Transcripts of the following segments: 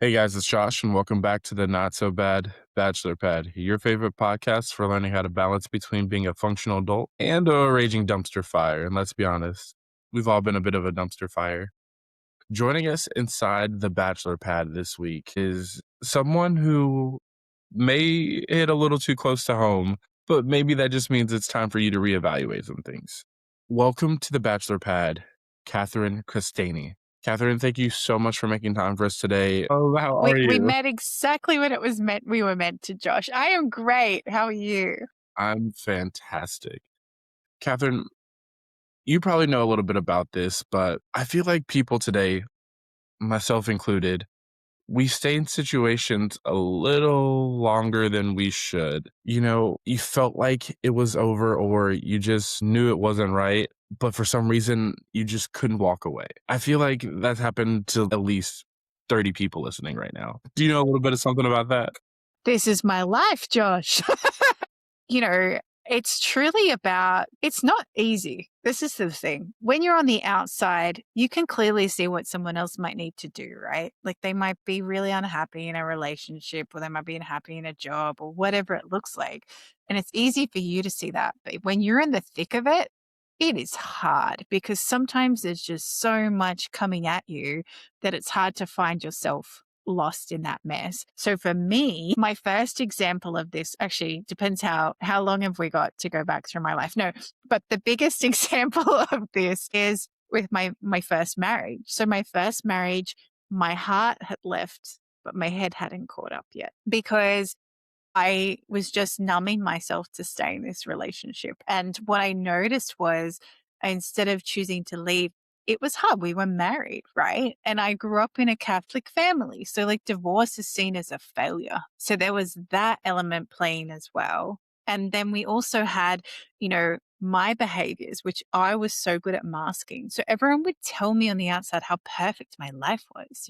Hey guys, it's Josh, and welcome back to the Not So Bad Bachelor Pad, your favorite podcast for learning how to balance between being a functional adult and a raging dumpster fire. And let's be honest, we've all been a bit of a dumpster fire. Joining us inside the Bachelor Pad this week is someone who may hit a little too close to home, but maybe that just means it's time for you to reevaluate some things. Welcome to the Bachelor Pad, Catherine Costani. Catherine, thank you so much for making time for us today. Oh, how are We you? met exactly when it was meant we were meant to, Josh. I am great. How are you? I'm fantastic. Catherine, you probably know a little bit about this, but I feel like people today, myself included, we stay in situations a little longer than we should. You felt like it was over or you just knew it wasn't right, but for some reason you just couldn't walk away. I feel like that's happened to at least 30 people listening right now. Do you know a little bit of something about that? This is my life, Josh. you know, it's truly about, it's not easy. This is the thing. When you're on the outside, you can clearly see what someone else might need to do, right? Like they might be really unhappy in a relationship or they might be unhappy in a job or whatever it looks like. And it's easy for you to see that. But when you're in the thick of it is hard because sometimes there's just so much coming at you that it's hard to find yourself lost in that mess. So for me, my first example of this actually depends how long have we got to go back through my life. No, but the biggest example of this is with my first marriage. So my first marriage, my heart had left, but my head hadn't caught up yet because I was just numbing myself to stay in this relationship. And what I noticed was instead of choosing to leave, it was hard. We were married, right? And I grew up in a Catholic family. So, like, divorce is seen as a failure. So, there was that element playing as well. And then we also had, my behaviors, which I was so good at masking. So, everyone would tell me on the outside how perfect my life was.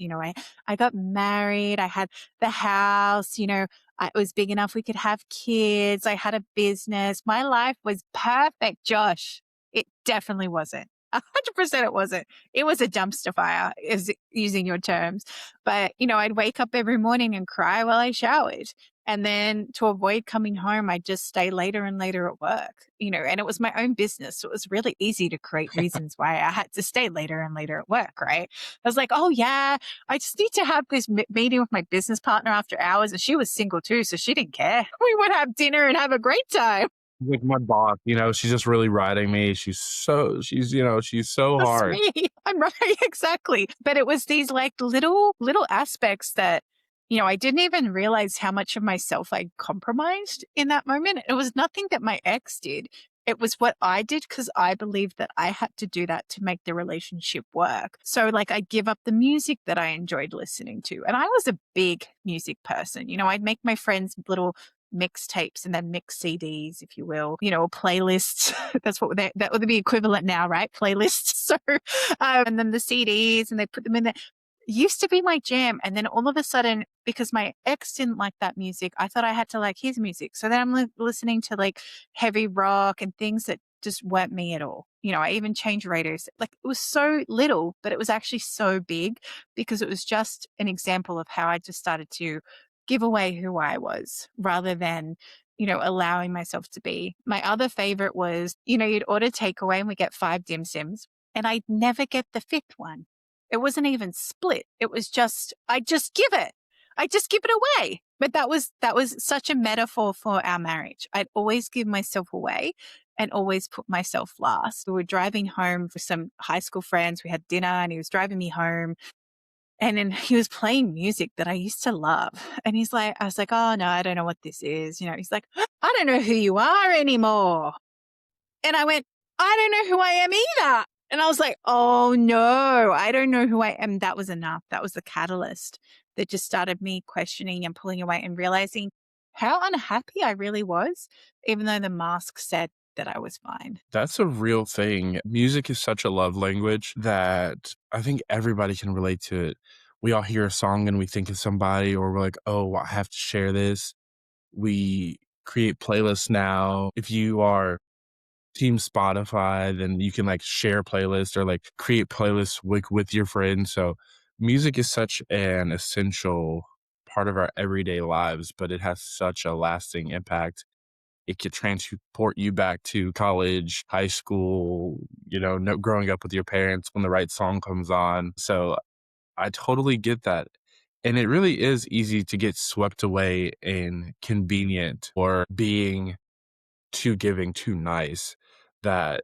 I got married, I had the house, it was big enough we could have kids. I had a business. My life was perfect, Josh. It definitely wasn't. 100% it wasn't. It was a dumpster fire, is using your terms. But, I'd wake up every morning and cry while I showered. And then to avoid coming home, I'd just stay later and later at work, and it was my own business. So it was really easy to create reasons why I had to stay later and later at work, right? I was like, oh, yeah, I just need to have this meeting with my business partner after hours. And she was single too, so she didn't care. We would have dinner and have a great time. Like my boss, she's just really riding me. She's so That's hard. me. I'm right. Exactly. But it was these like little aspects that, I didn't even realize how much of myself I compromised in that moment. It was nothing that my ex did. It was what I did because I believed that I had to do that to make the relationship work. So, like, I give up the music that I enjoyed listening to. And I was a big music person. I'd make my friends little mixtapes and then mix CDs, if you will, or playlists. That's what that would be equivalent now, right? Playlists. So, and then the CDs and they put them in there. Used to be my jam. And then all of a sudden, because my ex didn't like that music, I thought I had to like his music. So then I'm listening to like heavy rock and things that just weren't me at all. I even changed radios. Like it was so little, but it was actually so big because it was just an example of how I just started to give away who I was rather than, allowing myself to be. My other favorite was, you'd order takeaway and we get 5 dim sims and I'd never get the fifth one. It wasn't even split. It was just, I just give it. I just give it away. But that was such a metaphor for our marriage. I'd always give myself away and always put myself last. We were driving home for some high school friends. We had dinner and he was driving me home. And then he was playing music that I used to love. And I was like, oh no, I don't know what this is. He's like, I don't know who you are anymore. And I went, I don't know who I am either. And I was like, oh no, I don't know who I am. That was enough. That was the catalyst that just started me questioning and pulling away and realizing how unhappy I really was, even though the mask said that I was fine. That's a real thing. Music is such a love language that I think everybody can relate to it. We all hear a song and we think of somebody, or we're like, oh, I have to share this. We create playlists now. If you are Team Spotify, then you can like share playlists or like create playlists with your friends. So Music is such an essential part of our everyday lives, but it has such a lasting impact. It could transport you back to college, high school, no growing up with your parents when the right song comes on. So I totally get that. And it really is easy to get swept away in convenient or being too giving, too nice that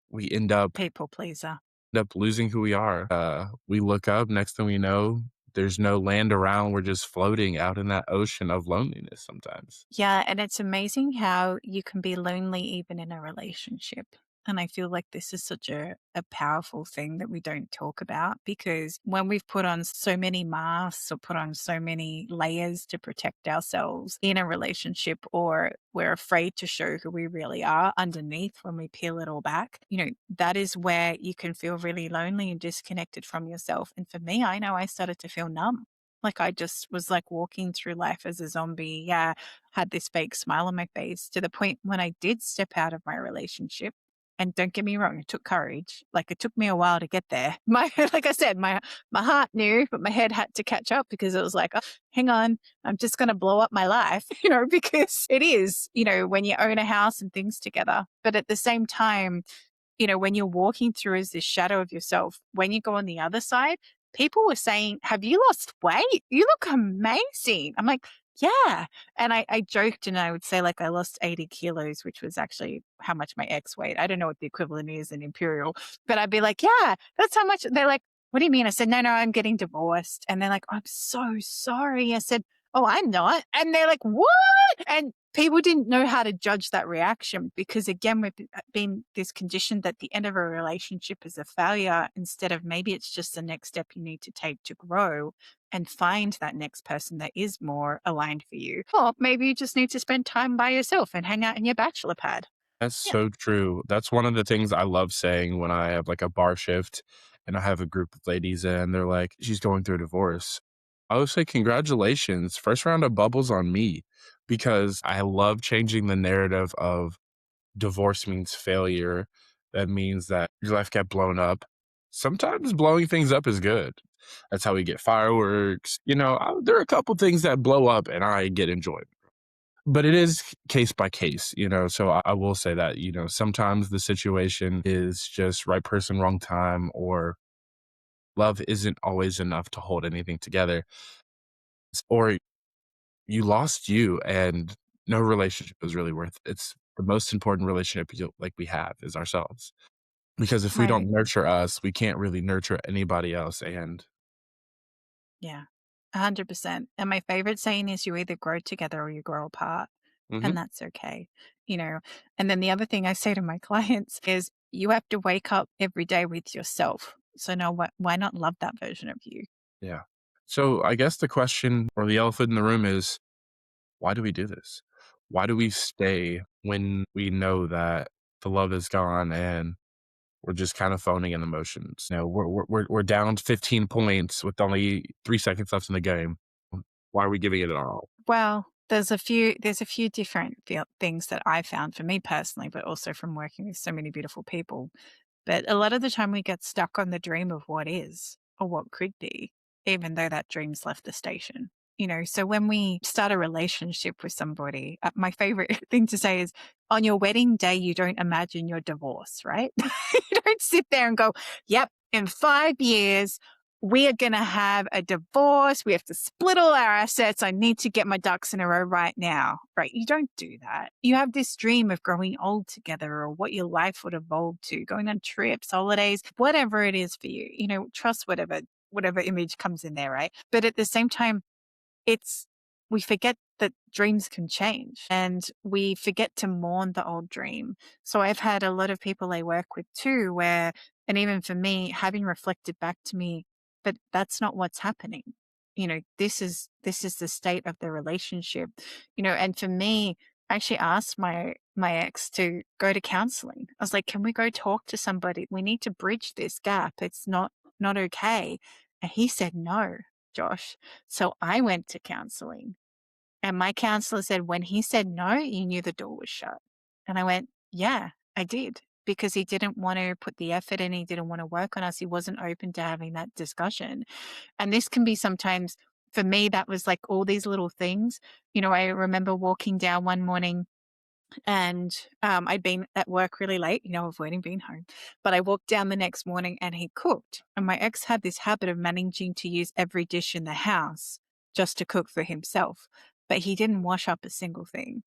we People pleaser. end up losing who we are. We look up, next thing we know, there's no land around. We're just floating out in that ocean of loneliness sometimes. Yeah, and it's amazing how you can be lonely even in a relationship. And I feel like this is such a powerful thing that we don't talk about because when we've put on so many masks or put on so many layers to protect ourselves in a relationship, or we're afraid to show who we really are underneath when we peel it all back, that is where you can feel really lonely and disconnected from yourself. And for me, I know I started to feel numb. Like I just was like walking through life as a zombie. Yeah, had this fake smile on my face to the point when I did step out of my relationship. And don't get me wrong, it took courage. Like it took me a while to get there. Like I said, my heart knew, but my head had to catch up because it was like, oh, hang on, I'm just going to blow up my life, because it is, when you own a house and things together. But at the same time, when you're walking through as this shadow of yourself, when you go on the other side, people were saying, have you lost weight? You look amazing. I'm like, yeah. And I joked and I would say, like, I lost 80 kilos, which was actually how much my ex weighed. I don't know what the equivalent is in imperial, but I'd be like, yeah, that's how much. They're like, what do you mean? I said, no, I'm getting divorced. And they're like, I'm so sorry. I said, oh, I'm not. And they're like, what? And people didn't know how to judge that reaction because, again, we've been this conditioned that the end of a relationship is a failure instead of maybe it's just the next step you need to take to grow and find that next person that is more aligned for you. Or maybe you just need to spend time by yourself and hang out in your bachelor pad. That's Yeah. so true. That's one of the things I love saying when I have like a bar shift and I have a group of ladies and they're like, she's going through a divorce. I would say, congratulations. First round of bubbles on me because I love changing the narrative of divorce means failure. That means that your life got blown up. Sometimes blowing things up is good. That's how we get fireworks. There are a couple things that blow up and I get enjoyed. But it is case by case, so I will say that, sometimes the situation is just right person, wrong time, or love isn't always enough to hold anything together. Or you lost you and no relationship is really worth it. It's the most important relationship we have is ourselves. Because if we Right. don't nurture us, we can't really nurture anybody else. And Yeah. 100%. And my favorite saying is you either grow together or you grow apart. Mhm. And that's okay. You know, and then the other thing I say to my clients is you have to wake up every day with yourself. So now why not love that version of you? Yeah. So I guess the question or the elephant in the room is, why do we do this? Why do we stay when we know that the love is gone and we're just kind of phoning in the motions? We're down 15 points with only 3 seconds left in the game. Why are we giving it all? Well, there's a few different things that I found for me personally, but also from working with so many beautiful people. But a lot of the time we get stuck on the dream of what is or what could be, even though that dream's left the station. So when we start a relationship with somebody, my favorite thing to say is on your wedding day, you don't imagine your divorce, right? You don't sit there and go, yep, in 5 years, we are going to have a divorce. We have to split all our assets. I need to get my ducks in a row right now. Right. You don't do that. You have this dream of growing old together or what your life would evolve to, going on trips, holidays, whatever it is for you, trust whatever image comes in there. Right. But at the same time, it's we forget that dreams can change and we forget to mourn the old dream. So I've had a lot of people I work with too, and even for me, having reflected back to me, but that's not what's happening. This is the state of the relationship. And for me, I actually asked my ex to go to counseling. I was like, can we go talk to somebody? We need to bridge this gap. It's not okay. And he said no, Josh. So I went to counseling and my counselor said, when he said no, you knew the door was shut. And I went, yeah, I did. because he didn't want to put the effort in. He didn't want to work on us. He wasn't open to having that discussion. And this can be sometimes, for me, that was like all these little things. I remember walking down one morning and I'd been at work really late, avoiding being home. But I walked down the next morning and he cooked. And my ex had this habit of managing to use every dish in the house just to cook for himself. But he didn't wash up a single thing.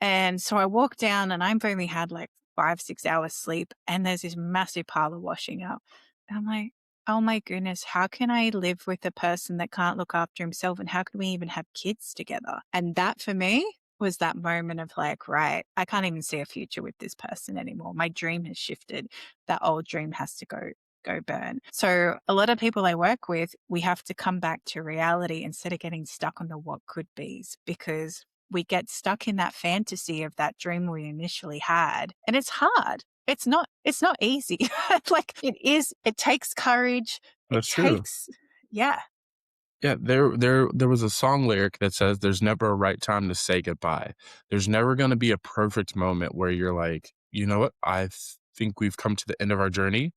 And so I walked down and I've only had like 5, 6 hours sleep. And there's this massive pile of washing up. And I'm like, oh my goodness, how can I live with a person that can't look after himself? And how can we even have kids together? And that for me was that moment of like, right, I can't even see a future with this person anymore. My dream has shifted. That old dream has to go burn. So a lot of people I work with, we have to come back to reality instead of getting stuck on the what could be's, because we get stuck in that fantasy of that dream we initially had. And it's hard. It's not easy. Like it takes courage. It That's true. takes, yeah. Yeah, there was a song lyric that says, "There's never a right time to say goodbye." There's never gonna be a perfect moment where you're like, "You know what? Think we've come to the end of our journey.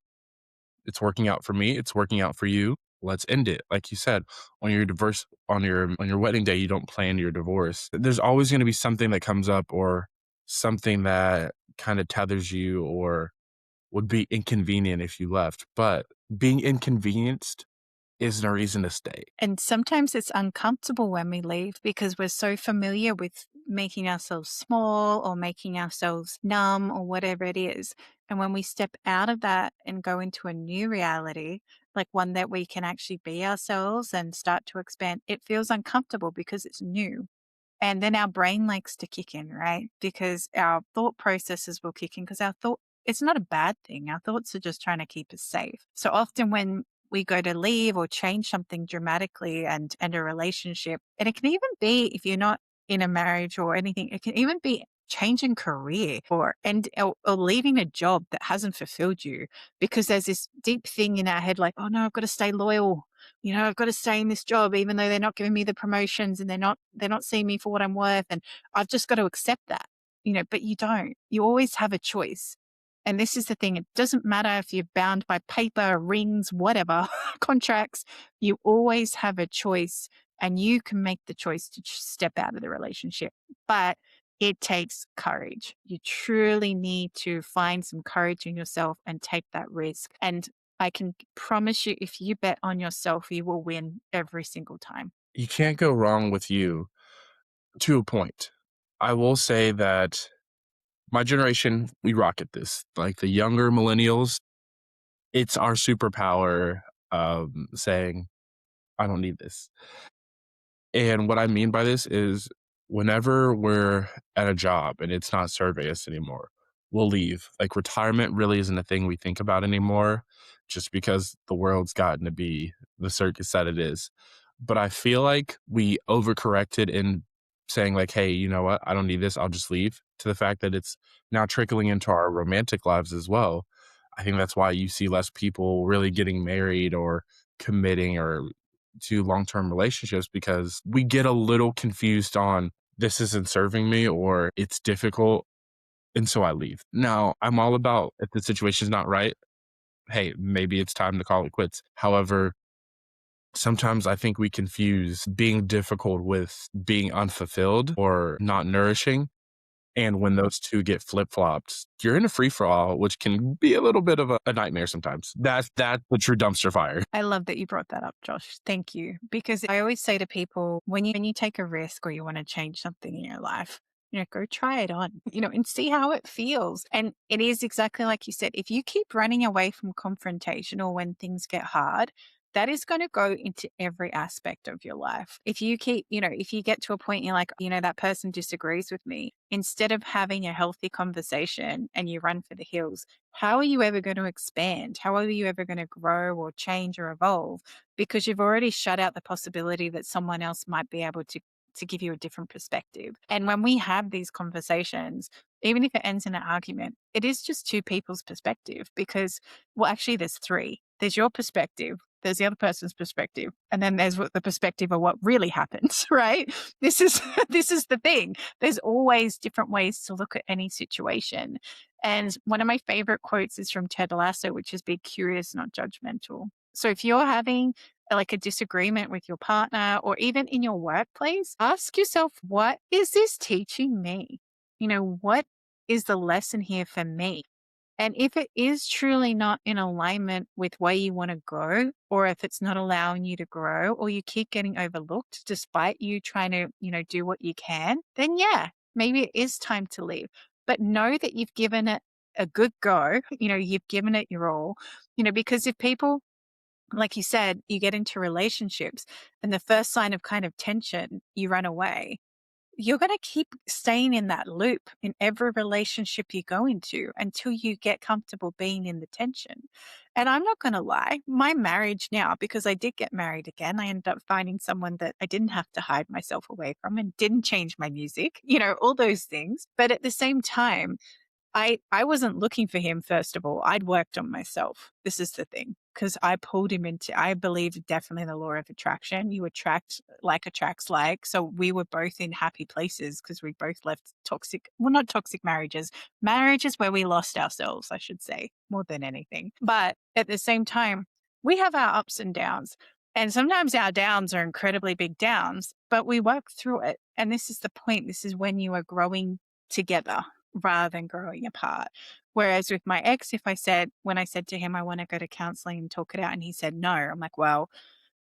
It's working out for me, it's working out for you. Let's end it." Like you said, on your wedding day, you don't plan your divorce. There's always gonna be something that comes up or something that kinda tethers you or would be inconvenient if you left, but being inconvenienced is no reason to stay. And sometimes it's uncomfortable when we leave because we're so familiar with making ourselves small or making ourselves numb or whatever it is. And when we step out of that and go into a new reality, like one that we can actually be ourselves and start to expand, it feels uncomfortable because it's new. And then our brain likes to kick in, right? Because our thought processes will kick in because it's not a bad thing. Our thoughts are just trying to keep us safe. So often when we go to leave or change something dramatically and a relationship, and it can even be if you're not in a marriage or anything, it can even be changing career or leaving a job that hasn't fulfilled you because there's this deep thing in our head like, oh no, I've got to stay loyal. I've got to stay in this job even though they're not giving me the promotions and they're not seeing me for what I'm worth. And I've just got to accept that, but you don't. You always have a choice. And this is the thing. It doesn't matter if you're bound by paper, rings, whatever, contracts, you always have a choice and you can make the choice to step out of the relationship. But it takes courage. You truly need to find some courage in yourself and take that risk. And I can promise you, if you bet on yourself, you will win every single time. You can't go wrong with you to a point. I will say that my generation, we rock at this. Like the younger millennials, it's our superpower saying, I don't need this. And what I mean by this is whenever we're at a job and it's not serving us anymore, we'll leave. Like retirement really isn't a thing we think about anymore just because the world's gotten to be the circus that it is. But I feel like we overcorrected in saying like, hey, you know what? I don't need this. I'll just leave, to the fact that it's now trickling into our romantic lives as well. I think that's why you see less people really getting married or committing or to long-term relationships, because we get a little confused on this isn't serving me or it's difficult, and so I leave. Now, I'm all about if the situation's not right, hey, maybe it's time to call it quits. However, sometimes I think we confuse being difficult with being unfulfilled or not nourishing. And when those two get flip flopped, you're in a free for all, which can be a little bit of a nightmare sometimes. That's the true dumpster fire. I love that you brought that up, Josh. Thank you. Because I always say to people, when you take a risk or you want to change something in your life, go try it on, and see how it feels. And it is exactly like you said, if you keep running away from confrontation or when things get hard, that is going to go into every aspect of your life. If you keep, if you get to a point you're like, that person disagrees with me, instead of having a healthy conversation and you run for the hills, how are you ever going to expand? How are you ever going to grow or change or evolve? Because you've already shut out the possibility that someone else might be able to give you a different perspective. And when we have these conversations, even if it ends in an argument, it is just two people's perspective because, well, actually, there's three. There's your perspective, there's the other person's perspective, and then there's what the perspective of what really happens, right? This is this is the thing. There's always different ways to look at any situation. And one of my favorite quotes is from Ted Lasso, which is be curious, not judgmental. So if you're having like a disagreement with your partner or even in your workplace, ask yourself, what is this teaching me? What is the lesson here for me? And if it is truly not in alignment with where you want to go, or if it's not allowing you to grow, or you keep getting overlooked despite you trying to, do what you can, then yeah, maybe it is time to leave. But know that you've given it a good go. You've given it your all, because if people, like you said, you get into relationships and the first sign of kind of tension, you run away, you're going to keep staying in that loop in every relationship you go into until you get comfortable being in the tension. And I'm not going to lie, my marriage now, because I did get married again, I ended up finding someone that I didn't have to hide myself away from and didn't change my music, all those things. But at the same time, I wasn't looking for him, first of all. I'd worked on myself. This is the thing. Because I pulled him into, I believe definitely in the law of attraction. You attract like attracts like. So we were both in happy places because we both left toxic, well, not toxic marriages where we lost ourselves, I should say, more than anything. But at the same time, we have our ups and downs. And sometimes our downs are incredibly big downs, but we work through it. And this is the point. This is when you are growing together rather than growing apart. Whereas with my ex, when I said to him, I want to go to counseling and talk it out, and he said no, I'm like, well,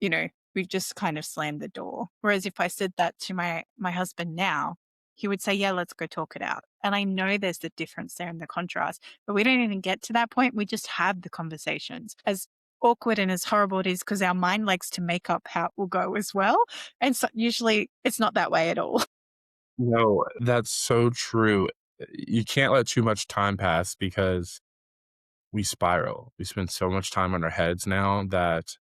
we've just kind of slammed the door. Whereas if I said that to my husband now, he would say, yeah, let's go talk it out. And I know there's the difference there in the contrast, but we don't even get to that point. We just have the conversations. As awkward and as horrible it is, because our mind likes to make up how it will go as well. And so usually it's not that way at all. No, that's so true. You can't let too much time pass because we spiral. We spend so much time on our heads now that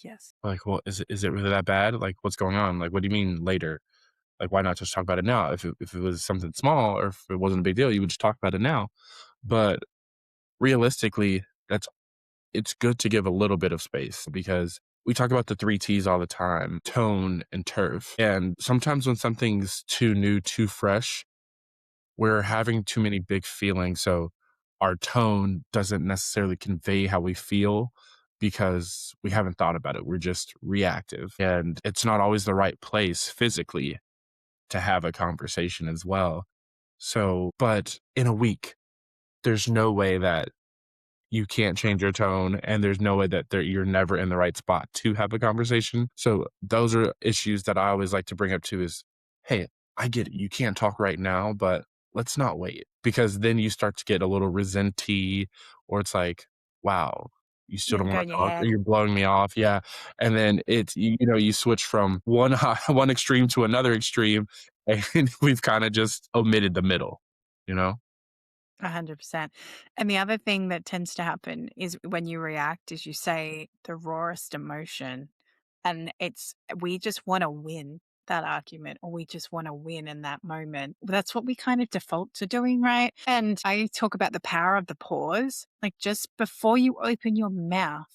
Yes. like, well, is it really that bad? Like, what's going on? Like, what do you mean later? Like, why not just talk about it now? If it was something small or if it wasn't a big deal, you would just talk about it now. But realistically, it's good to give a little bit of space because we talk about the three T's all the time: tone and turf. And sometimes when something's too new, too fresh, we're having too many big feelings. So our tone doesn't necessarily convey how we feel because we haven't thought about it. We're just reactive. And it's not always the right place physically to have a conversation as well. So, but in a week, there's no way that you can't change your tone, and there's no way that you're never in the right spot to have a conversation. So those are issues that I always like to bring up too is, hey, I get it. You can't talk right now, but let's not wait because then you start to get a little resenty or it's like, wow, you still Yeah, don't go want in to your talk or head. you're blowing me off. Yeah. And then you switch from one, one extreme to another extreme and we've kind of just omitted the middle, you know? 100%. And the other thing that tends to happen is when you react, is you say the rawest emotion, and we just want to win that argument, or we just want to win in that moment. That's what we kind of default to doing, right? And I talk about the power of the pause. Like just before you open your mouth,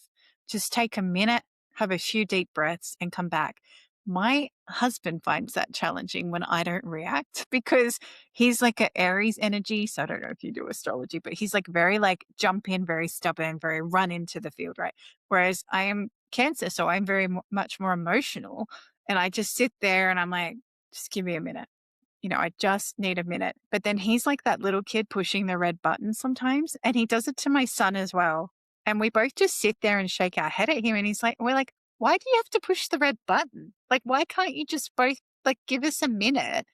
just take a minute, have a few deep breaths, and come back. My husband finds that challenging when I don't react because he's like a Aries energy. So I don't know if you do astrology, but he's like very like jump in, very stubborn, very run into the field, right? Whereas I am Cancer, so I'm very much more emotional. And I just sit there and I'm like, just give me a minute. I just need a minute. But then he's like that little kid pushing the red button sometimes. And he does it to my son as well. And we both just sit there and shake our head at him. And we're like, why do you have to push the red button? Like, why can't you just both like give us a minute?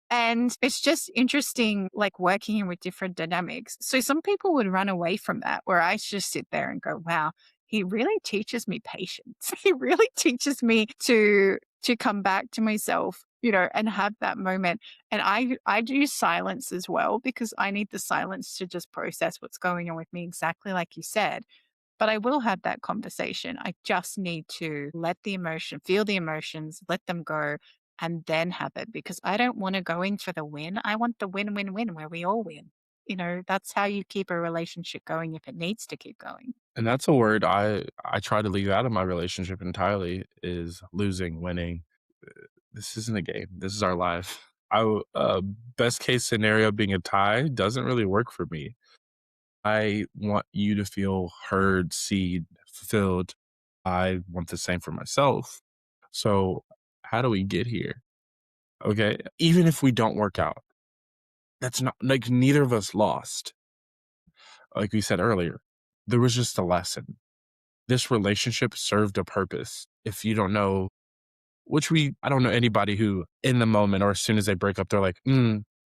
And it's just interesting, like working in with different dynamics. So some people would run away from that, where I just sit there and go, wow, he really teaches me patience. He really teaches me to come back to myself, and have that moment. And I do silence as well because I need the silence to just process what's going on with me, exactly like you said. But I will have that conversation. I just need to feel the emotions, let them go, and then have it because I don't want to go in for the win. I want the win, win, win where we all win. That's how you keep a relationship going if it needs to keep going. And that's a word I try to leave out of my relationship entirely is losing, winning. This isn't a game. This is our life. Best case scenario being a tie doesn't really work for me. I want you to feel heard, seen, fulfilled. I want the same for myself. So, how do we get here? Okay. Even if we don't work out, that's not like neither of us lost. Like we said earlier, there was just a lesson. This relationship served a purpose. If you don't know, I don't know anybody who in the moment or as soon as they break up, they're like,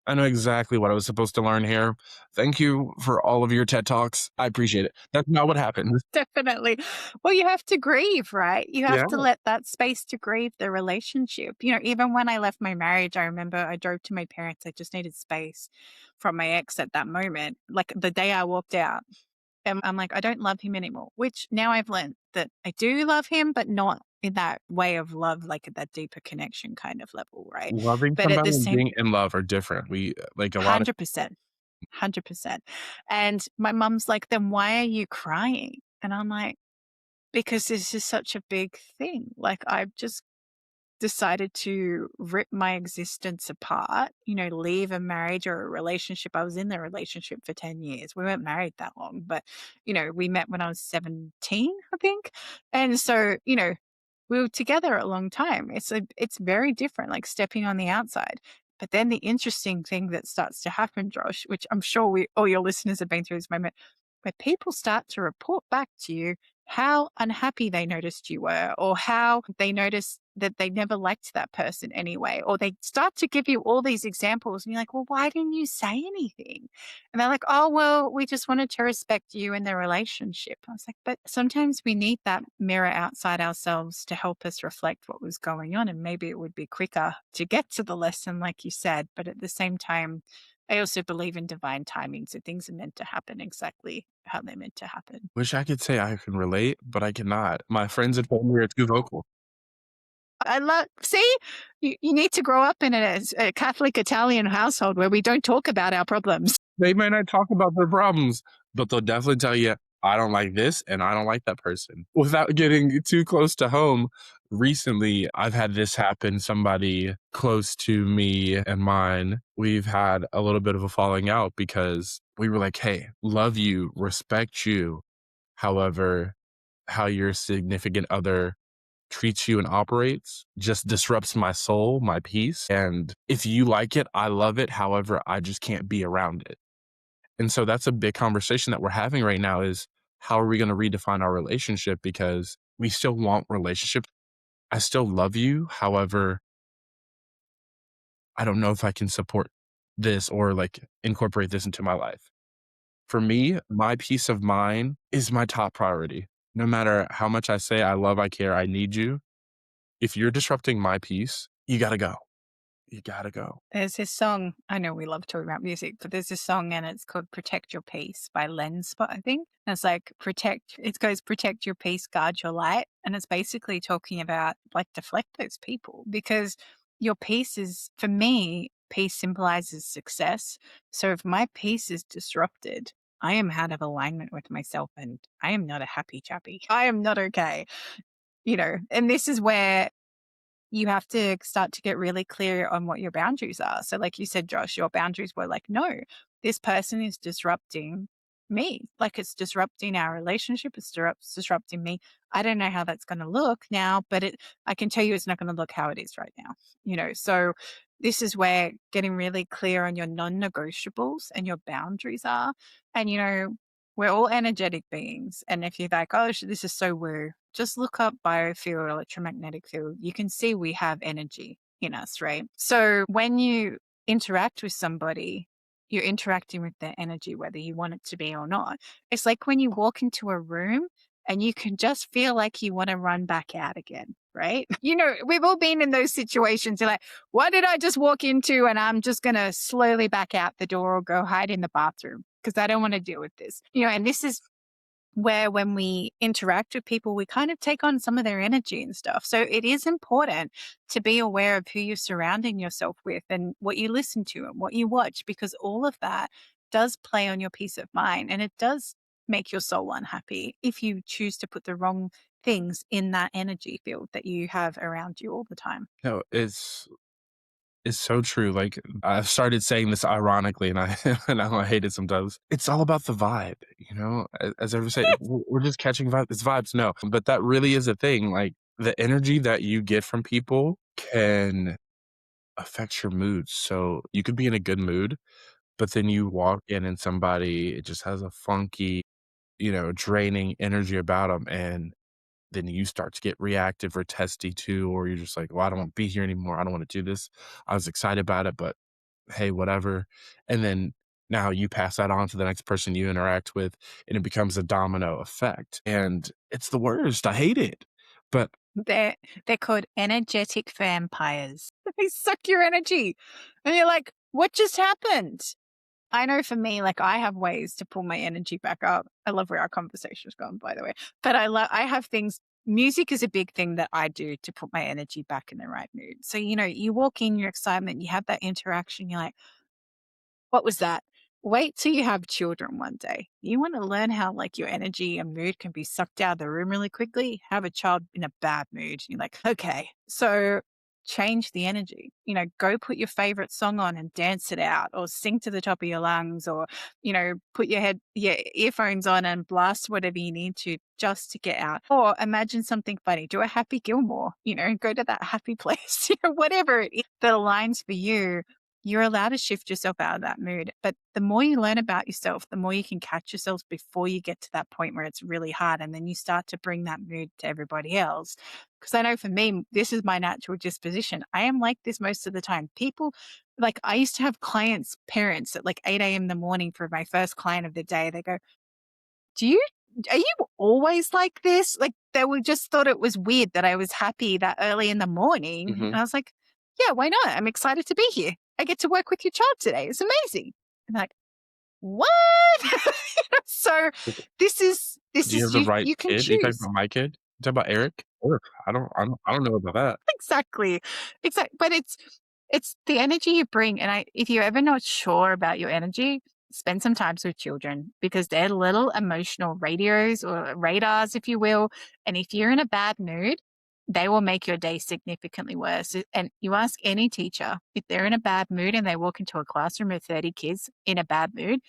I know exactly what I was supposed to learn here. Thank you for all of your TED Talks. I appreciate it. That's not what happened. Definitely. Well, you have to grieve, right? You have Yeah. to let that space to grieve the relationship. Even when I left my marriage, I remember I drove to my parents. I just needed space from my ex at that moment. Like the day I walked out, and I'm like, I don't love him anymore, which now I've learned that I do love him, but not in that way of love, like at that deeper connection kind of level, right? Loving But at somebody the and same being in love are different. We like a lot of 100%, 100%. And my mum's like, then why are you crying? And I'm like, because this is such a big thing. Like, I've just decided to rip my existence apart, leave a marriage or a relationship. I was in the relationship for 10 years. We weren't married that long, but, we met when I was 17, I think. And so, we were together a long time. It's very different, like stepping on the outside. But then the interesting thing that starts to happen, Josh, which I'm sure all your listeners have been through this moment, where people start to report back to you how unhappy they noticed you were, or how they noticed that they never liked that person anyway, or they start to give you all these examples and you're like, well, why didn't you say anything? And they're like, oh, well, we just wanted to respect you in the relationship. I was like, but sometimes we need that mirror outside ourselves to help us reflect what was going on. And maybe it would be quicker to get to the lesson, like you said. But at the same time, I also believe in divine timing. So things are meant to happen exactly how they're meant to happen. wish I could say I can relate, but I cannot. My friends and family are too vocal. I love, see, you need to grow up in a Catholic Italian household where we don't talk about our problems. They might not talk about their problems, but they'll definitely tell you, I don't like this and I don't like that person. Without getting too close to home, recently I've had this happen. Somebody close to me and mine, we've had a little bit of a falling out because we were like, hey, love you, respect you. However, how your significant other treats you and operates just disrupts my soul, my peace. And if you like it, I love it. However, I just can't be around it. And so that's a big conversation that we're having right now is how are we going to redefine our relationship because we still want relationship. I still love you. However, I don't know if I can support this or like incorporate this into my life. For me, my peace of mind is my top priority. No matter how much I say I love, I care, I need you. If you're disrupting my peace, you got to go. You got to go. There's this song, I know we love talking about music, but there's this song and it's called Protect Your Peace by Lenspot, I think. And it's like, it goes, protect your peace, guard your light. And it's basically talking about like deflect those people because your peace is, for me, peace symbolizes success. So if my peace is disrupted, I am out of alignment with myself and I am not a happy chappy. I am not okay. And this is where you have to start to get really clear on what your boundaries are. So, like you said, Josh, your boundaries were like, no, this person is disrupting me. Like it's disrupting our relationship. It's disrupting me. I don't know how that's going to look now, but I can tell you it's not going to look how it is right now. So this is where getting really clear on your non-negotiables and your boundaries are. And, we're all energetic beings. And if you're like, oh, this is so woo, just look up biofield, electromagnetic field. You can see we have energy in us, right? So when you interact with somebody, you're interacting with their energy, whether you want it to be or not. It's like when you walk into a room and you can just feel like you want to run back out again, right? We've all been in those situations. You're like, what did I just walk into? And I'm just going to slowly back out the door or go hide in the bathroom because I don't want to deal with this. And this is where when we interact with people, we kind of take on some of their energy and stuff. So it is important to be aware of who you're surrounding yourself with and what you listen to and what you watch, because all of that does play on your peace of mind and it does make your soul unhappy if you choose to put the wrong things in that energy field that you have around you all the time. No, it's so true. Like, I've started saying this ironically, and I and I hate it sometimes. It's all about the vibe, you know? As I say, we're just catching vibe. It's vibes, no, but that really is a thing. Like, the energy that you get from people can affect your mood. So you could be in a good mood, but then you walk in and somebody it just has a funky, draining energy about them, and then you start to get reactive or testy too, or you're just like, "Well, I don't wanna be here anymore. I don't wanna do this. I was excited about it, but hey, whatever." And then now you pass that on to the next person you interact with, and it becomes a domino effect, and it's the worst. I hate it. But They're they're called energetic vampires. They suck your energy. And you're like, "What just happened?" I know for me, like I have ways to pull my energy back up. I love where our conversation's gone, by the way. But I have things music is a big thing that I do to put my energy back in the right mood. So, you walk in, your excitement, you have that interaction, you're like, what was that? Wait till you have children one day. You want to learn how like your energy and mood can be sucked out of the room really quickly. Have a child in a bad mood. You're like, okay, so change the energy. Go put your favorite song on and dance it out, or sing to the top of your lungs, or put your earphones on and blast whatever you need to just to get out. Or imagine something funny. Do a Happy Gilmore. Go to that happy place. Whatever it is that aligns for you, you're allowed to shift yourself out of that mood. But the more you learn about yourself, the more you can catch yourself before you get to that point where it's really hard. And then you start to bring that mood to everybody else. Because I know for me, this is my natural disposition. I am like this most of the time. People, like I used to have clients, parents at like 8 a.m. in the morning for my first client of the day. They go, do you are you always like this? Like they would just thought it was weird that I was happy that early in the morning. mhm. And I was like, yeah, why not? I'm excited to be here. I get to work with your child today. It's amazing. And like, what? So this Do you is have the you right you can kid? Are you talking choose. about my kid? You talking about Eric? Ugh, I don't know about that. Exactly. Exactly. But it's the energy you bring. And if you're ever not sure about your energy, spend some time with children because they're little emotional radios or radars, if you will. And if you're in a bad mood, they will make your day significantly worse. And you ask any teacher if they're in a bad mood and they walk into a classroom of 30 kids in a bad mood,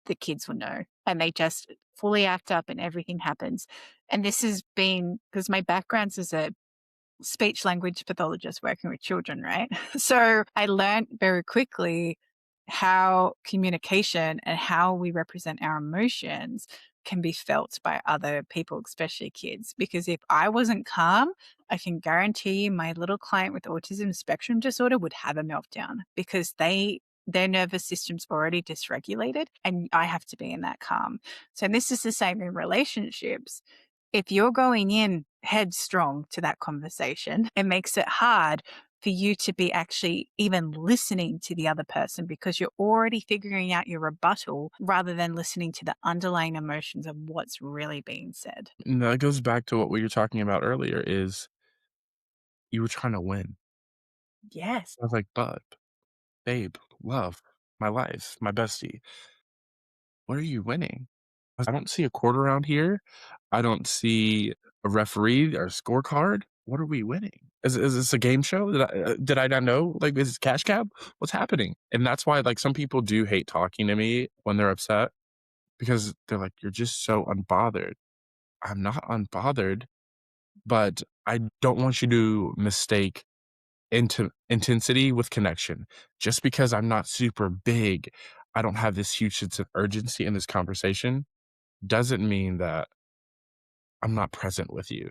the kids will know. And they just fully act up and everything happens. And this has been because my background's as a speech language pathologist working with children, right? So I learned very quickly how communication and how we represent our emotions can be felt by other people, especially kids. Because if I wasn't calm, I can guarantee you my little client with autism spectrum disorder would have a meltdown because their nervous system's already dysregulated and I have to be in that calm. So this is the same in relationships. If you're going in headstrong to that conversation, it makes it hard for you to be actually even listening to the other person because you're already figuring out your rebuttal rather than listening to the underlying emotions of what's really being said. And that goes back to what we were talking about earlier is you were trying to win. Yes. I was like, "Bud, babe, love, my life, my bestie, what are you winning? I don't see a court around here. I don't see a referee or a scorecard. What are we winning? Is this a game show? Did I not know? Like, is this cash cab? What's happening?" And that's why, like, some people do hate talking to me when they're upset because they're like, "You're just so unbothered." I'm not unbothered, but I don't want you to mistake intensity with connection. Just because I'm not super big, I don't have this huge sense of urgency in this conversation, doesn't mean that I'm not present with you.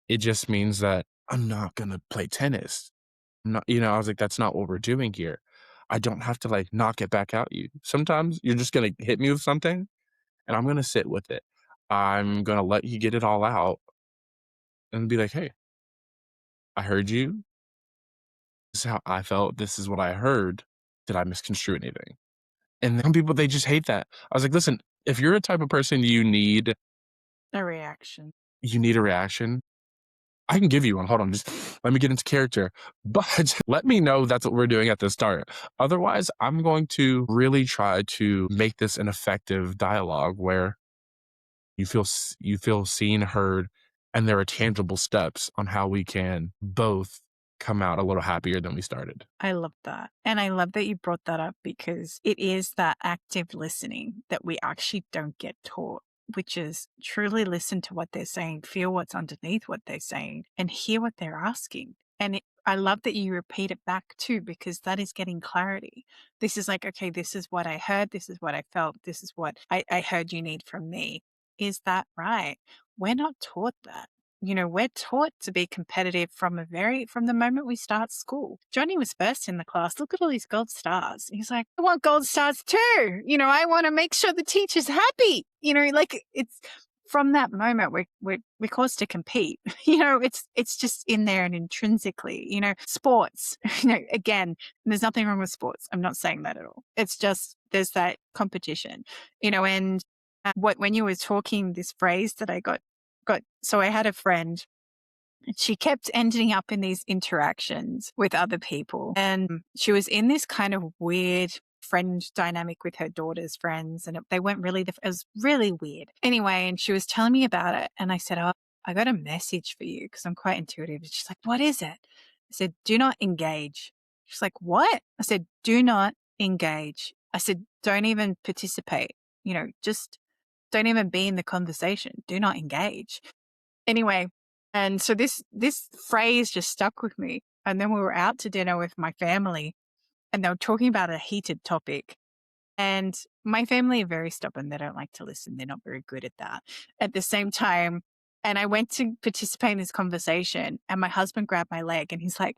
It just means that I'm not gonna play tennis. I'm not I was like, "That's not what we're doing here." I don't have to, like, knock it back at you. Sometimes you're just gonna hit me with something, and I'm gonna sit with it. I'm gonna let you get it all out and be like, "Hey, I heard you. This is how I felt. This is what I heard. Did I misconstrue anything?" And some people, they just hate that. I was like, "Listen, if you're a type of person you need A reaction. a reaction, I can give you one. Hold on, just let me get into character. But let me know that's what we're doing at the start. Otherwise, I'm going to really try to make this an effective dialogue where you feel seen, heard, and there are tangible steps on how we can both come out a little happier than we started. I love that. And I love that you brought that up because it is that active listening that we actually don't get taught, which is truly listen to what they're saying, feel what's underneath what they're saying, and hear what they're asking. I love that you repeat it back too, because that is getting clarity. This is like, okay, this is what I heard. This is what I felt. This is what I heard you need from me. Is that right? We're not taught that. We're taught to be competitive from the moment we start school. Johnny was first in the class. Look at all these gold stars. He's like, I want gold stars too. I want to make sure the teacher's happy. Like it's from that moment we're caused to compete. It's just in there and intrinsically. Sports. Again, there's nothing wrong with sports. I'm not saying that at all. It's just there's that competition. And what when you were talking this phrase that I got so I had a friend, she kept ending up in these interactions with other people, and she was in this kind of weird friend dynamic with her daughter's friends, and they weren't really it was really weird anyway. And she was telling me about it, and I said, oh, I got a message for you because I'm quite intuitive. And she's like, what is it? I said, do not engage. She's like, what? I said, do not engage. I said, don't even participate, just don't even be in the conversation. Do not engage. Anyway, and so this phrase just stuck with me. And then we were out to dinner with my family, and they were talking about a heated topic. And my family are very stubborn. They don't like to listen. They're not very good at that. At the same time, and I went to participate in this conversation, and my husband grabbed my leg and he's like,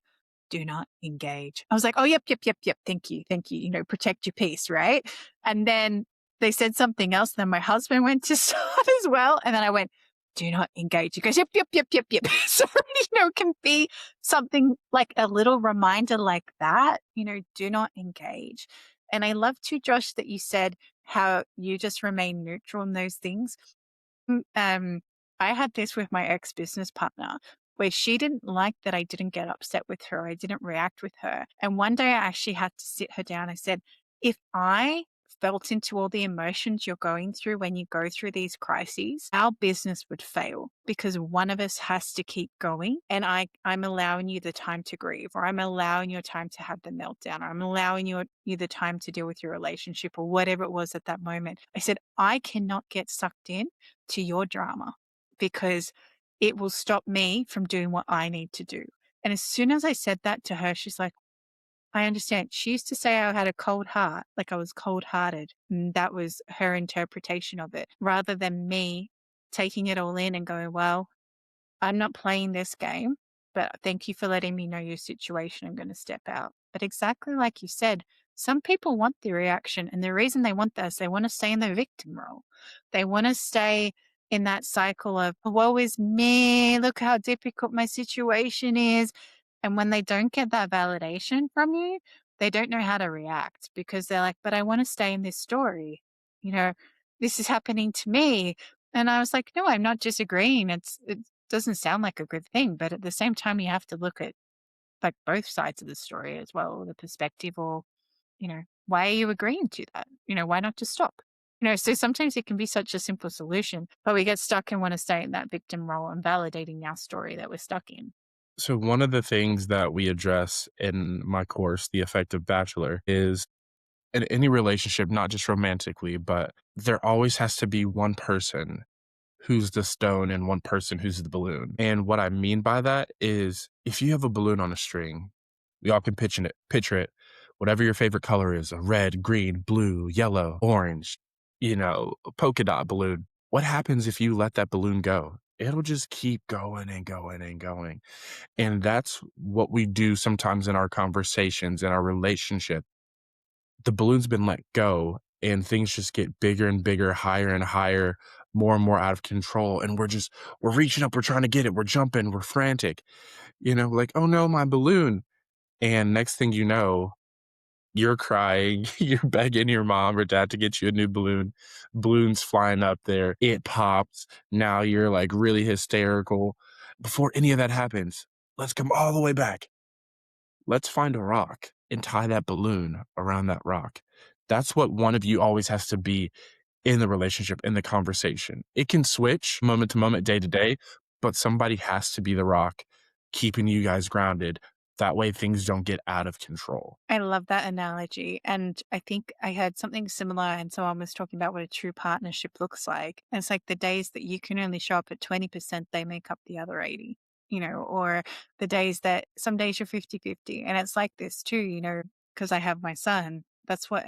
do not engage. I was like, oh, yep, yep, yep, yep. Thank you. Thank you. Protect your peace. Right. And then they said something else. Then my husband went to start as well. And then I went, do not engage. He goes, yep, yep, yep, yep, yep. So, it can be something like a little reminder like that, do not engage. And I love too, Josh, that you said how you just remain neutral in those things. Um, I had this with my ex business partner where she didn't like that I didn't get upset with her. I didn't react with her. And one day I actually had to sit her down. I said, if I felt into all the emotions you're going through when you go through these crises, our business would fail because one of us has to keep going. And I'm allowing you the time to grieve, or I'm allowing your time to have the meltdown, or I'm allowing you the time to deal with your relationship or whatever it was at that moment. I said, I cannot get sucked in to your drama because it will stop me from doing what I need to do. And as soon as I said that to her, she's like, I understand. She used to say I had a cold heart, like I was cold hearted. And that was her interpretation of it, rather than me taking it all in and going, well, I'm not playing this game, but thank you for letting me know your situation. I'm going to step out. But exactly like you said, some people want the reaction. And the reason they want that is they want to stay in the victim role. They want to stay in that cycle of, woe is me. Look how difficult my situation is. And when they don't get that validation from you, they don't know how to react because they're like, but I want to stay in this story. You know, this is happening to me. And I was like, no, I'm not disagreeing. It doesn't sound like a good thing, but at the same time, you have to look at like both sides of the story as well, or the perspective, or, why are you agreeing to that? Why not just stop? So sometimes it can be such a simple solution, but we get stuck and want to stay in that victim role and validating our story that we're stuck in. So, one of the things that we address in my course, The Effective Bachelor, is in any relationship, not just romantically, but there always has to be one person who's the stone and one person who's the balloon. And what I mean by that is if you have a balloon on a string, we all can picture it, whatever your favorite color is, a red, green, blue, yellow, orange, a polka dot balloon. What happens if you let that balloon go? It'll just keep going and going and going. And that's what we do sometimes in our conversations, in our relationship. The balloon's been let go and things just get bigger and bigger, higher and higher, more and more out of control. And we're reaching up, we're trying to get it, we're jumping, we're frantic, like, oh no, my balloon. And next thing you know, you're crying, you're begging your mom or dad to get you a new balloon. Balloon's flying up there, it pops. Now you're like really hysterical. Before any of that happens, let's come all the way back. Let's find a rock and tie that balloon around that rock. That's what one of you always has to be in the relationship, in the conversation. It can switch moment to moment, day to day, but somebody has to be the rock, keeping you guys grounded. That way things don't get out of control. I love that analogy. And I think I heard something similar, and someone was talking about what a true partnership looks like. And it's like the days that you can only show up at 20%, they make up the other 80, or the days that some days you're 50-50. And it's like this too, because I have my son. That's what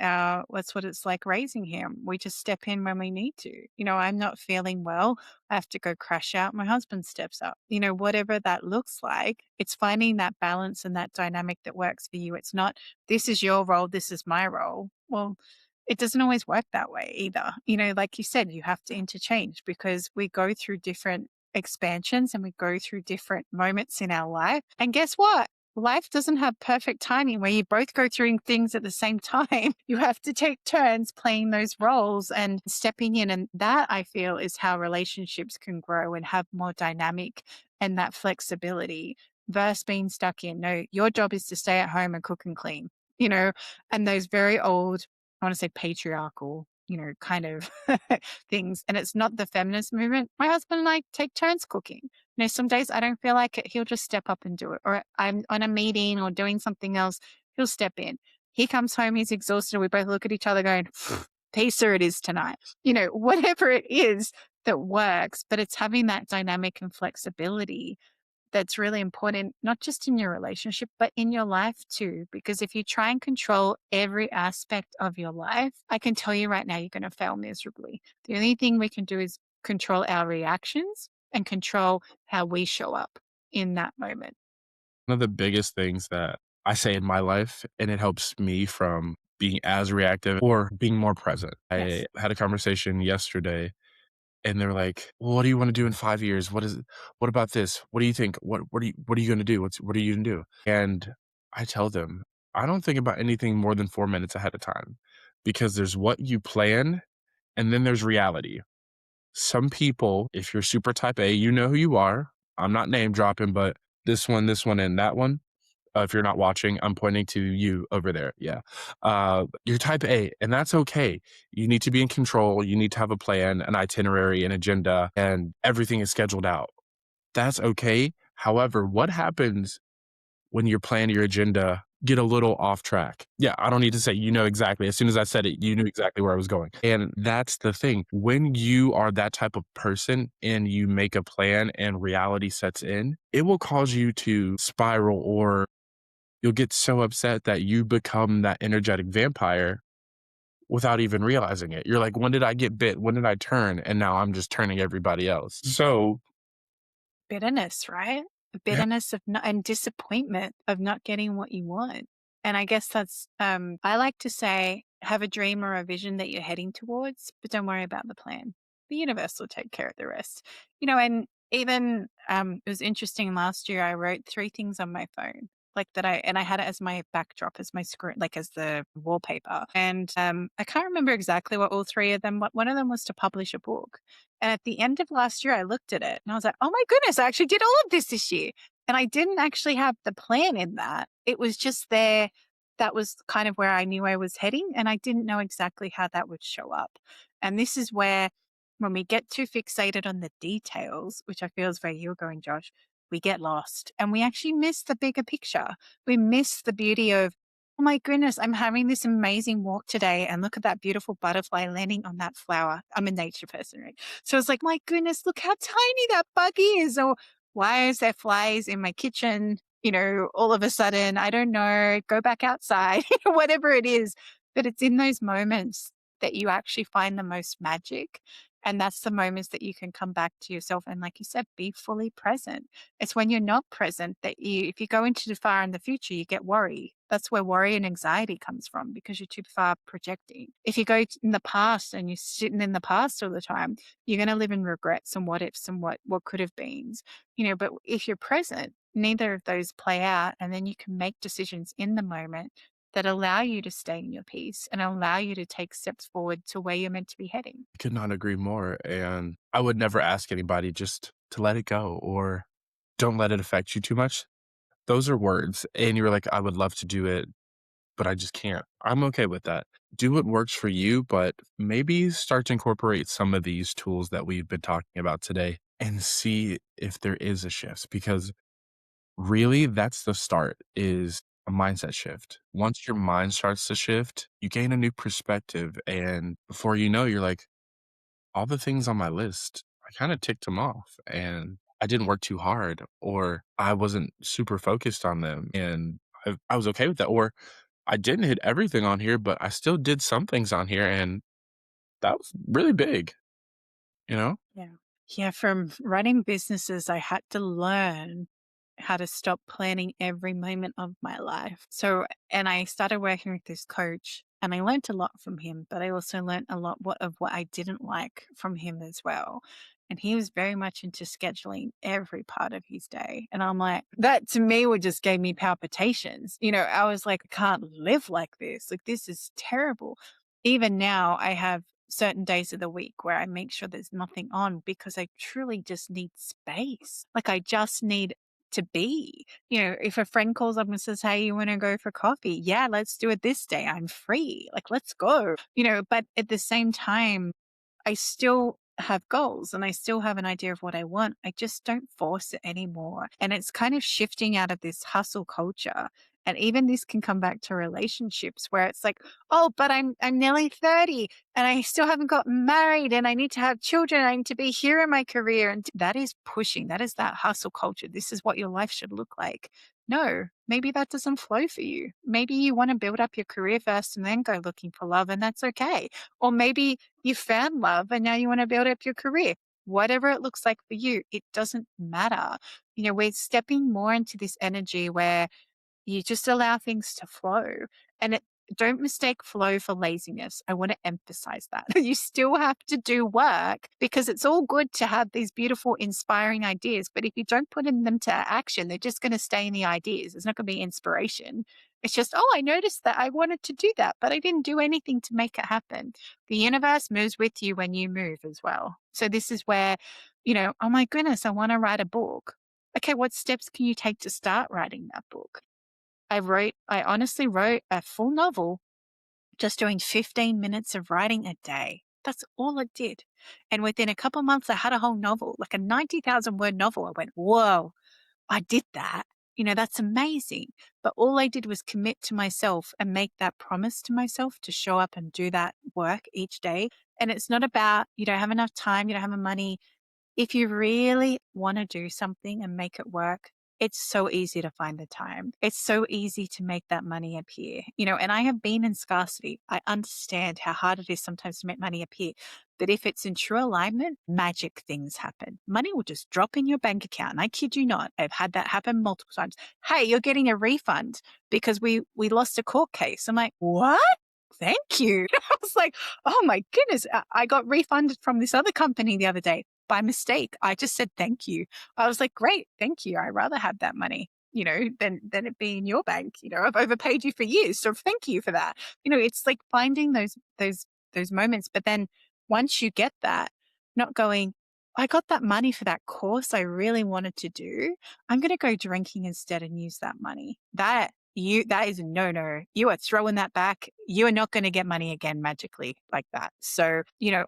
it's like raising him. We just step in when we need to. I'm not feeling well. I have to go crash out. My husband steps up. Whatever that looks like, it's finding that balance and that dynamic that works for you. It's not, this is your role, this is my role. Well, it doesn't always work that way either. Like you said, you have to interchange because we go through different expansions and we go through different moments in our life. And guess what? Life doesn't have perfect timing where you both go through things at the same time. You have to take turns playing those roles and stepping in. And that I feel is how relationships can grow and have more dynamic and that flexibility versus being stuck in, no, your job is to stay at home and cook and clean, you know, and those very old, I want to say patriarchal, kind of things. And it's not the feminist movement. My husband and I take turns cooking. Some days I don't feel like it. He'll just step up and do it. Or I'm on a meeting or doing something else. He'll step in. He comes home, he's exhausted. We both look at each other going, pizza it is tonight. Whatever it is that works, but it's having that dynamic and flexibility that's really important, not just in your relationship, but in your life too. Because if you try and control every aspect of your life, I can tell you right now, you're going to fail miserably. The only thing we can do is control our reactions and control how we show up in that moment. One of the biggest things that I say in my life, and it helps me from being as reactive or being more present. I Yes. had a conversation yesterday and they're like, "Well, what do you wanna do in 5 years? What about this? What do you think? What are you gonna do? What are you gonna do?" And I tell them, "I don't think about anything more than 4 minutes ahead of time, because there's what you plan, and then there's reality." Some people, if you're super type A, you know who you are. I'm not name dropping, but this one, and that one, if you're not watching, I'm pointing to you over there. Yeah. You're type A, and that's okay. You need to be in control. You need to have a plan, an itinerary, an agenda, and everything is scheduled out. That's okay. However, what happens when your plan, your agenda get a little off track? Yeah, I don't need to say, you know exactly. As soon as I said it, you knew exactly where I was going. And that's the thing. When you are that type of person and you make a plan and reality sets in, it will cause you to spiral, or you'll get so upset that you become that energetic vampire without even realizing it. You're like, when did I get bit? When did I turn? And now I'm just turning everybody else. So, Bitterness, right? yeah, Bitterness of not, and disappointment of not getting what you want. And I guess that's, I like to say, have a dream or a vision that you're heading towards, but don't worry about the plan. The universe will take care of the rest. And even it was interesting last year, I wrote 3 things on my phone. Like that and I had it as my backdrop, as my screen, like as the wallpaper. And I can't remember exactly what all 3 of them, but one of them was to publish a book. And at the end of last year, I looked at it and I was like, oh my goodness, I actually did all of this year. And I didn't actually have the plan in that. It was just there. That was kind of where I knew I was heading. And I didn't know exactly how that would show up. And this is where, when we get too fixated on the details, which I feel is where you're going, Josh, we get lost and we actually miss the bigger picture. We miss the beauty of, oh my goodness, I'm having this amazing walk today and look at that beautiful butterfly landing on that flower. I'm a nature person, right? So it's like, my goodness, look how tiny that bug is. Or why is there flies in my kitchen? All of a sudden, I don't know, go back outside, whatever it is. But it's in those moments that you actually find the most magic. And that's the moments that you can come back to yourself. And like you said, be fully present. It's when you're not present that if you go into the far in the future, you get worry. That's where worry and anxiety comes from because you're too far projecting. If you go in the past and you're sitting in the past all the time, you're going to live in regrets and what ifs and what could have been. But if you're present, neither of those play out. And then you can make decisions in the moment that allow you to stay in your peace and allow you to take steps forward to where you're meant to be heading. I could not agree more. And I would never ask anybody just to let it go, or don't let it affect you too much. Those are words, and you're like, "I would love to do it, but I just can't." I'm okay with that. Do what works for you, but maybe start to incorporate some of these tools that we've been talking about today and see if there is a shift, because really that's the start, is a mindset shift. Once your mind starts to shift, you gain a new perspective, and before you know, you're like, all the things on my list, I kind of ticked them off, and I didn't work too hard, or I wasn't super focused on them, and I was okay with that. Or I didn't hit everything on here, but I still did some things on here, and that was really big, you know? Yeah. Yeah, from running businesses, I had to learn how to stop planning every moment of my life. So, and I started working with this coach and I learned a lot from him, but I also learned a lot of what I didn't like from him as well. And he was very much into scheduling every part of his day. And I'm like, that to me would just gave me palpitations. I was like, I can't live like this. Like, this is terrible. Even now, I have certain days of the week where I make sure there's nothing on because I truly just need space. Like I just need to be. If a friend calls up and says, "Hey, you want to go for coffee?" Yeah, let's do it this day. I'm free. Like, let's go. But at the same time, I still have goals and I still have an idea of what I want. I just don't force it anymore. And it's kind of shifting out of this hustle culture. And even this can come back to relationships where it's like, oh, but I'm nearly 30 and I still haven't gotten married and I need to have children. I need to be here in my career. And that is pushing. That is that hustle culture. This is what your life should look like. No, maybe that doesn't flow for you. Maybe you want to build up your career first and then go looking for love, and that's okay. Or maybe you found love and now you want to build up your career. Whatever it looks like for you, it doesn't matter. We're stepping more into this energy where you just allow things to flow. And don't mistake flow for laziness. I want to emphasize that. You still have to do work because it's all good to have these beautiful, inspiring ideas. But if you don't put them to action, they're just going to stay in the ideas. There's not going to be inspiration. It's just, oh, I noticed that I wanted to do that, but I didn't do anything to make it happen. The universe moves with you when you move as well. So this is where, oh my goodness, I want to write a book. Okay, what steps can you take to start writing that book? I honestly wrote a full novel just doing 15 minutes of writing a day. That's all it did. And within a couple months, I had a whole novel, like a 90,000 word novel. I went, whoa, I did that. That's amazing. But all I did was commit to myself and make that promise to myself to show up and do that work each day. And it's not about you don't have enough time, you don't have the money. If you really want to do something and make it work, it's so easy to find the time. It's so easy to make that money appear, and I have been in scarcity. I understand how hard it is sometimes to make money appear. But if it's in true alignment, magic things happen. Money will just drop in your bank account. And I kid you not, I've had that happen multiple times. Hey, you're getting a refund because we lost a court case. I'm like, what? Thank you. I was like, oh my goodness. I got refunded from this other company the other day by mistake. I just said thank you. I was like, great, thank you. I'd rather have that money, than it be in your bank. I've overpaid you for years. So thank you for that. It's like finding those moments. But then once you get that, not going, I got that money for that course I really wanted to do. I'm gonna go drinking instead and use that money. That is a no. You are throwing that back. You are not going to get money again magically like that. So,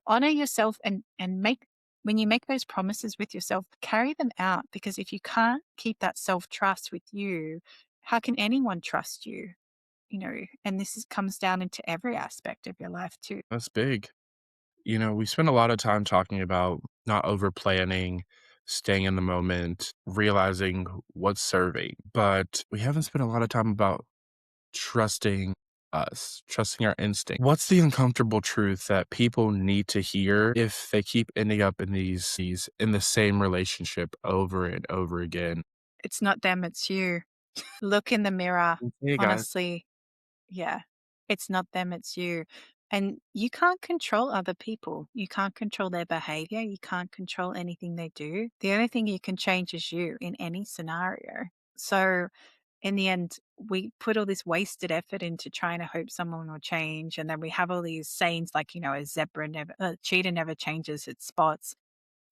honor yourself and make when you make those promises with yourself, carry them out, because if you can't keep that self-trust with you, how can anyone trust you? And comes down into every aspect of your life too. That's big. We spend a lot of time talking about not over planning, staying in the moment, realizing what's serving, but we haven't spent a lot of time about trusting us, trusting our instinct. What's the uncomfortable truth that people need to hear if they keep ending up in these in the same relationship over and over again? It's not them, it's you. Look in the mirror. Hey guys, Honestly, yeah. It's not them, it's you. And you can't control other people. You can't control their behavior. You can't control anything they do. The only thing you can change is you in any scenario. So, in the end, we put all this wasted effort into trying to hope someone will change. And then we have all these sayings like, a cheetah never changes its spots.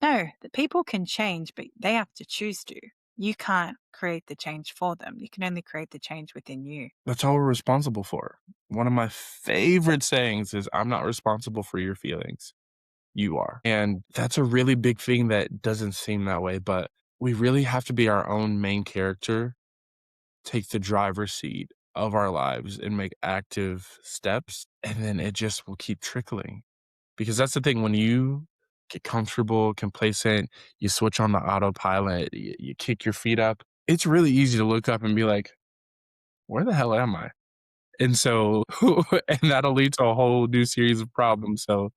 No, the people can change, but they have to choose to. You can't create the change for them. You can only create the change within you. That's all we're responsible for. One of my favorite sayings is, "I'm not responsible for your feelings. You are." And that's a really big thing that doesn't seem that way, but we really have to be our own main character, take the driver's seat of our lives and make active steps, and then it just will keep trickling. Because that's the thing, when you get comfortable, complacent, you switch on the autopilot, you kick your feet up, it's really easy to look up and be like, "Where the hell am I?" And so and that'll lead to a whole new series of problems, so,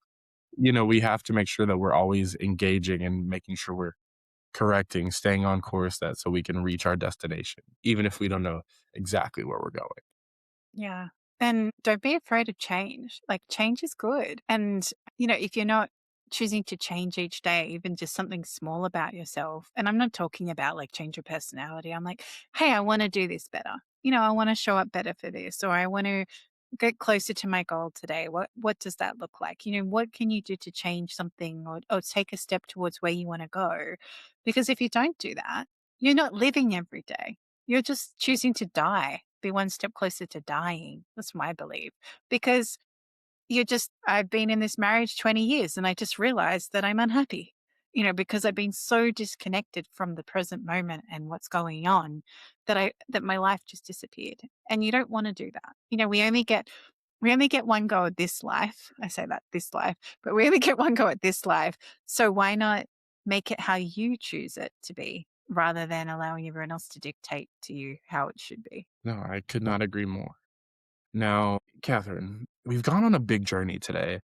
we have to make sure that we're always engaging and making sure we're correcting, staying on course that so we can reach our destination, even if we don't know exactly where we're going. Yeah. And don't be afraid of change. Like, change is good. And, if you're not choosing to change each day, even just something small about yourself, and I'm not talking about like change your personality. I'm like, hey, I want to do this better. I want to show up better for this, or I want to get closer to my goal today. What does that look like? What can you do to change something, or take a step towards where you want to go? Because if you don't do that, you're not living every day. You're just choosing to die, be one step closer to dying. That's my belief. Because I've been in this marriage 20 years and I just realized that I'm unhappy, because I've been so disconnected from the present moment and what's going on that my life just disappeared. And you don't want to do that. We only get one go at this life. I say that this life, but we only get one go at this life. So why not make it how you choose it to be rather than allowing everyone else to dictate to you how it should be? No, I could not agree more. Now, Catherine, we've gone on a big journey today.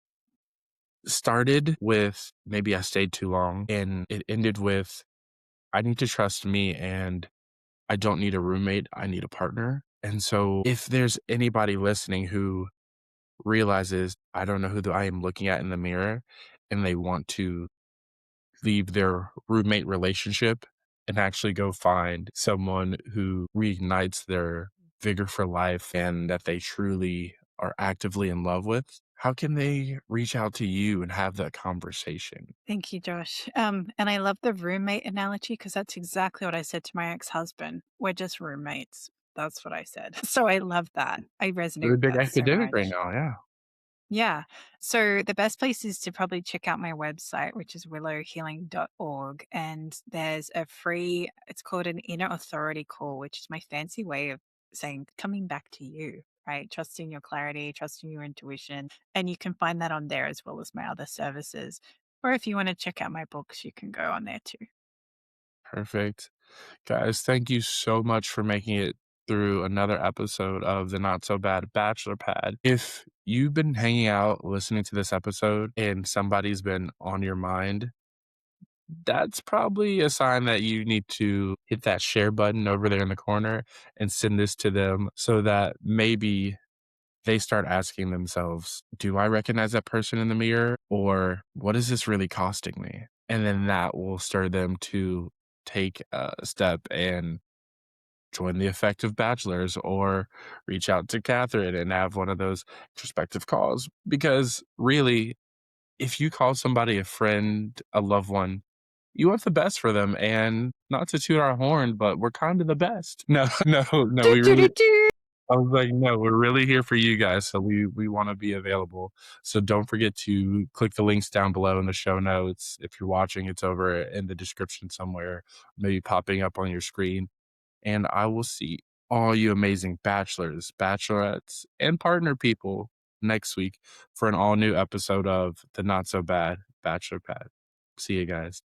Started with maybe I stayed too long, and it ended with I need to trust me and I don't need a roommate, I need a partner. And so if there's anybody listening who realizes I don't know who I am looking at in the mirror and they want to leave their roommate relationship and actually go find someone who reignites their vigor for life and that they truly are actively in love with, how can they reach out to you and have that conversation? Thank you, Josh. And I love the roommate analogy because that's exactly what I said to my ex-husband. We're just roommates. That's what I said. So I love that. I resonate Really with big that so academic right much. now, yeah. Yeah. So the best place is to probably check out my website, which is willowhealing.org. And there's it's called an inner authority call, which is my fancy way of saying coming back to you, right? Trusting your clarity, trusting your intuition. And you can find that on there as well as my other services. Or if you want to check out my books, you can go on there too. Perfect. Guys, thank you so much for making it through another episode of the Not So Bad Bachelor Pad. If you've been hanging out listening to this episode and somebody's been on your mind, that's probably a sign that you need to hit that share button over there in the corner and send this to them so that maybe they start asking themselves, do I recognize that person in the mirror? Or what is this really costing me? And then that will stir them to take a step and join the effective bachelors or reach out to Catherine and have one of those introspective calls. Because really, if you call somebody a friend, a loved one, you want the best for them. And not to toot our horn, but we're kind of the best. No, no, no, Do, we do, do, really, do. I was like, no, we're really here for you guys. So we want to be available. So don't forget to click the links down below in the show notes. If you're watching, it's over in the description somewhere, maybe popping up on your screen. And I will see all you amazing bachelors, bachelorettes, and partner people next week for an all new episode of the Not So Bad Bachelor Pad. See you guys.